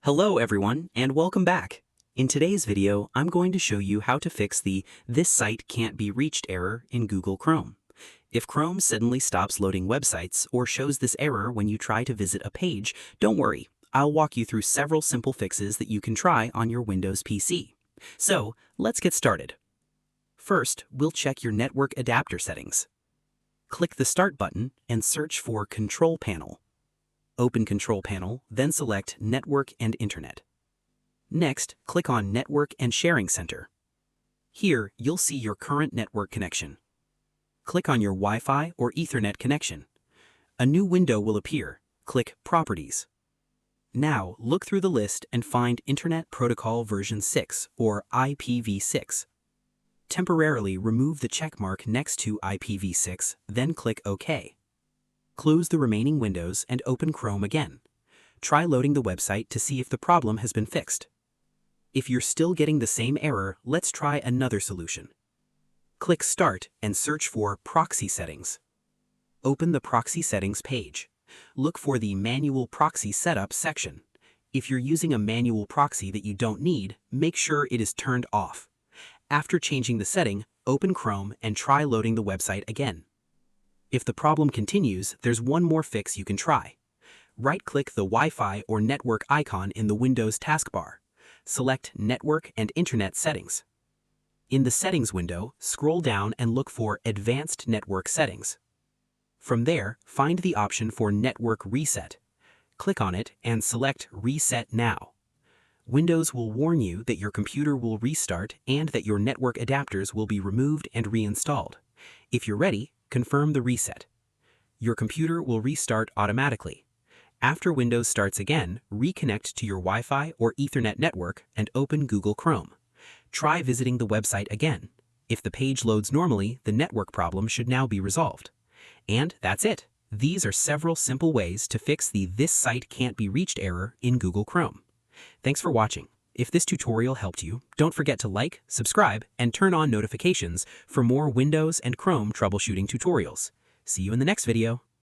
Hello everyone, and welcome back. In today's video, I'm going to show you how to fix the "This site can't be reached" error in Google Chrome. If Chrome suddenly stops loading websites or shows this error when you try to visit a page, don't worry. I'll walk you through several simple fixes that you can try on your Windows PC. So, let's get started. First, we'll check your network adapter settings. Click the Start button and search for Control Panel. Open Control Panel, then select Network and Internet. Next, click on Network and Sharing Center. Here, you'll see your current network connection. Click on your Wi-Fi or Ethernet connection. A new window will appear. Click Properties. Now, look through the list and find Internet Protocol version 6 or IPv6. Temporarily remove the checkmark next to IPv6, then click OK. Close the remaining windows and open Chrome again. Try loading the website to see if the problem has been fixed. If you're still getting the same error, let's try another solution. Click Start and search for Proxy Settings. Open the Proxy Settings page. Look for the Manual Proxy Setup section. If you're using a manual proxy that you don't need, make sure it is turned off. After changing the setting, open Chrome and try loading the website again. If the problem continues, there's one more fix you can try. Right-click the Wi-Fi or network icon in the Windows taskbar. Select Network and Internet Settings. In the Settings window, scroll down and look for Advanced Network Settings. From there, find the option for Network Reset. Click on it and select Reset Now. Windows will warn you that your computer will restart and that your network adapters will be removed and reinstalled. If you're ready, confirm the reset. Your computer will restart automatically. After Windows starts again, reconnect to your Wi-Fi or Ethernet network and open Google Chrome. Try visiting the website again. If the page loads normally, the network problem should now be resolved. And that's it. These are several simple ways to fix the "This site can't be reached" error in Google Chrome. Thanks for watching. If this tutorial helped you, don't forget to like, subscribe, and turn on notifications for more Windows and Chrome troubleshooting tutorials. See you in the next video.